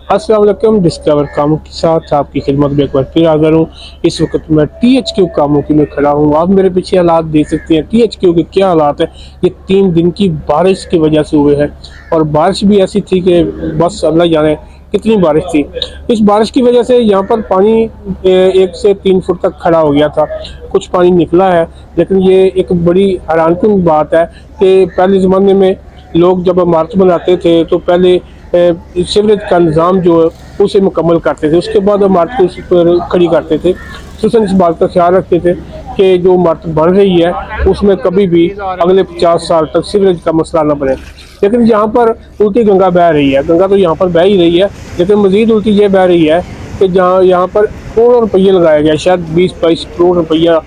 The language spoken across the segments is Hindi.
अस्सलाम वालेकुम। डिस्कवर कामों के साथ आपकी खिदमत में एक बार फिर हाज़िर हूँ। इस वक्त मैं THQ कामों की में खड़ा हूँ। आप मेरे पीछे हालात देख सकते हैं। THQ के क्या हालात है, ये 3 दिन की बारिश की वजह से हुए हैं। और बारिश भी ऐसी थी कि बस अल्लाह जाने कितनी बारिश थी। इस बारिश की वजह से यहाँ पर पानी 1 से 3 फुट तक खड़ा हो गया था। कुछ पानी निकला है, लेकिन ये एक बड़ी हैरानकुन बात है कि पहले ज़माने में लोग जब इमारत बनाते थे तो पहले सीवरेज का निज़ाम जो है उसे मुकम्मल करते थे, उसके बाद इमारत को उस पर खड़ी करते थे। खुसूसन इस बात का ख्याल रखते थे कि जो इमारत बन रही है उसमें कभी भी अगले 50 साल तक सीवरेज का मसला न बने। लेकिन यहाँ पर उल्टी गंगा बह रही है। गंगा तो यहाँ पर बह ही रही है, लेकिन मज़ीद उल्टी ये बह रही है कि जहाँ यहाँ पर करोड़ों रुपये लगाया गया, शायद 20-22 करोड़ रुपया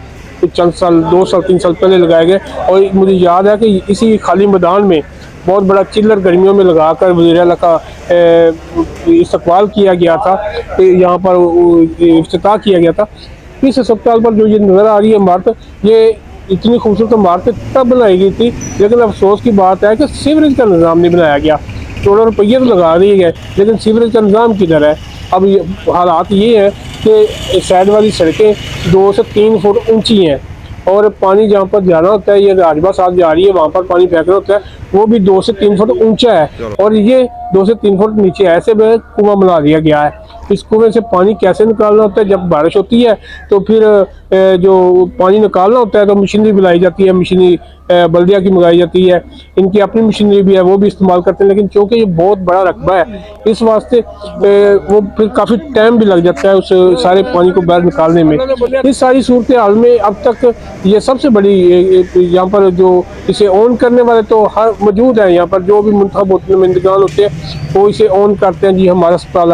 कुछ चंद साल 2 साल 3 साल पहले लगाए गए। और मुझे याद है कि इसी खाली मैदान में बहुत बड़ा चिल्लर गर्मियों में लगाकर वज़ीर आला का इस्तकबाल किया गया था, यहाँ पर इफ्तिताह किया गया था। इस अस्पताल पर जो ये नज़र आ रही है इमारत, ये इतनी खूबसूरत इमारत तब बनाई गई थी, लेकिन अफसोस की बात है कि सीवरेज का निज़ाम नहीं बनाया गया। करोड़ों रुपये तो लगा दिए गए, लेकिन सीवरेज का निज़ाम किधर है। अब ये हालात ये हैं कि साइड वाली सड़कें 2 से 3 फुट ऊंची हैं, और पानी जहाँ पर जाना होता है, ये राजबा साहब जा रही है वहाँ पर पानी फेंकना होता है, वो भी 2 से 3 फुट ऊंचा है। और ये 2 से 3 फुट नीचे ऐसे में कुआं बना दिया गया है। इस कुएं से पानी कैसे निकालना होता है, जब बारिश होती है तो फिर जो पानी निकालना होता है तो मशीनरी बुलाई जाती है, मशीनरी बल्दिया की मंगाई जाती है। इनकी अपनी मशीनरी भी है, वो भी इस्तेमाल करते हैं, लेकिन चूँकि ये बहुत बड़ा रकबा है इस वास्ते वो फिर काफ़ी टाइम भी लग जाता है उस सारे पानी को बाहर निकालने में। इस सारी सूरत हाल में अब तक ये सबसे बड़ी यहाँ पर जो इसे ऑन करने वाले तो हर मौजूद है, यहाँ पर जो भी मुंतखब नुमाइंदगान होते हैं वो इसे ऑन करते हैं, जी हमारा अस्पताल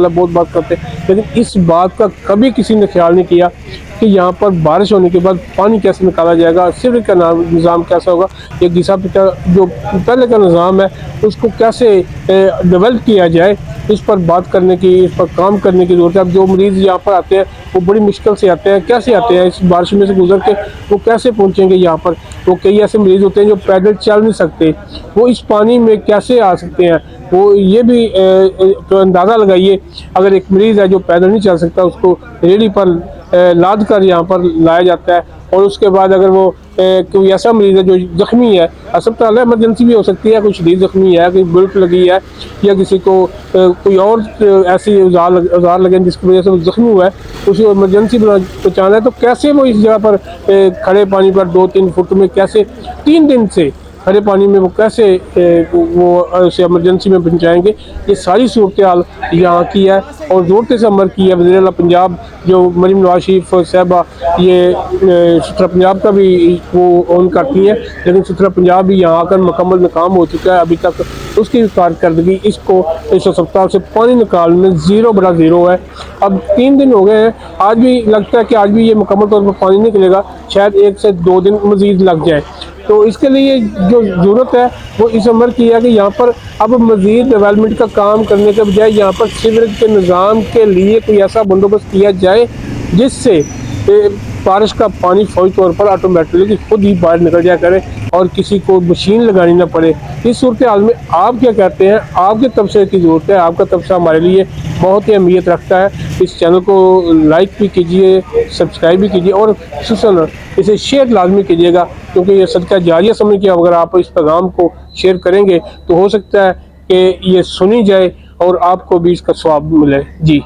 है, बहुत बात करते हैं। लेकिन इस बात का कभी किसी ने ख्याल नहीं किया कि यहाँ पर बारिश होने के बाद पानी कैसे निकाला जाएगा, सीवरेज का निज़ाम कैसा होगा, ये घिसा पिटा जो पहले का निज़ाम है उसको कैसे डेवलप किया जाए। इस पर बात करने की, इस पर काम करने की ज़रूरत है। अब जो मरीज़ यहाँ पर आते हैं वो बड़ी मुश्किल से आते हैं, कैसे आते हैं, इस बारिश में से गुजर के वो कैसे पहुँचेंगे यहाँ पर। वो कई ऐसे मरीज़ होते हैं जो पैदल चल नहीं सकते, वो इस पानी में कैसे आ सकते हैं। वो ये भी तो अंदाज़ा लगाइए, अगर एक मरीज़ है जो पैदल नहीं चल सकता, उसको रेहड़ी पर लाद कर यहाँ पर लाया जाता है, और उसके बाद अगर वो कोई ऐसा मरीज़ है जो ज़ख्मी है, अस्पताल है, इमरजेंसी भी हो सकती है, कोई शदीद ज़ख्मी है, कोई बुलेट लगी है, या किसी को कोई और ऐसी औजार लगे जिसकी वजह से वो ज़ख्मी हुआ है, उसे इमरजेंसी पहुँचाना है, तो कैसे वो इस जगह पर खड़े पानी पर 2-3 फुट में कैसे 3 दिन से खड़े पानी में वो कैसे वो उसे इमरजेंसी में पहुँचाएँगे। ये सारी सूरत हाल यहाँ की है, और ज़रूरत से अमर की है वज़ीर आला पंजाब जो मरीम नवाज शरीफ साहबा, ये सुथरा पंजाब का भी वो ऑन करती हैं, लेकिन सुथरा पंजाब भी यहाँ आकर मुकम्मल नाकाम हो चुका है। अभी तक उसकी कारकर्दगी इसको इस अस्पताल से पानी निकालने में ज़ीरो बड़ा ज़ीरो है। अब 3 दिन हो गए हैं, आज भी लगता है कि आज भी ये मुकम्मल तौर पर पानी निकलेगा, शायद 1 से 2 दिन मज़ीद लग जाए। तो इसके लिए जो ज़रूरत है वो इस अमर की है कि यहाँ पर अब मज़ीद डेवलपमेंट का काम करने के बजाय यहाँ पर सीवरेज के निज़ाम के लिए कोई ऐसा बंदोबस्त किया जाए जिससे बारिश का पानी फौरी तौर पर ऑटोमेटिकली खुद ही बाहर निकल जाया करे और किसी को मशीन लगानी ना पड़े। इस सूरत हाल में आप क्या कहते हैं? आपके तबसरे की ज़रूरत है, आपका तबसरा हमारे लिए बहुत ही अहमियत रखता है। इस चैनल को लाइक भी कीजिए, सब्सक्राइब भी कीजिए, और खुसूसन इसे शेयर लाजमी कीजिएगा, क्योंकि ये सदका जारिया समझ के अगर आप इस पैगाम को शेयर करेंगे तो हो सकता है कि ये सुनी जाए और आपको भी इसका सवाब मिले। जी।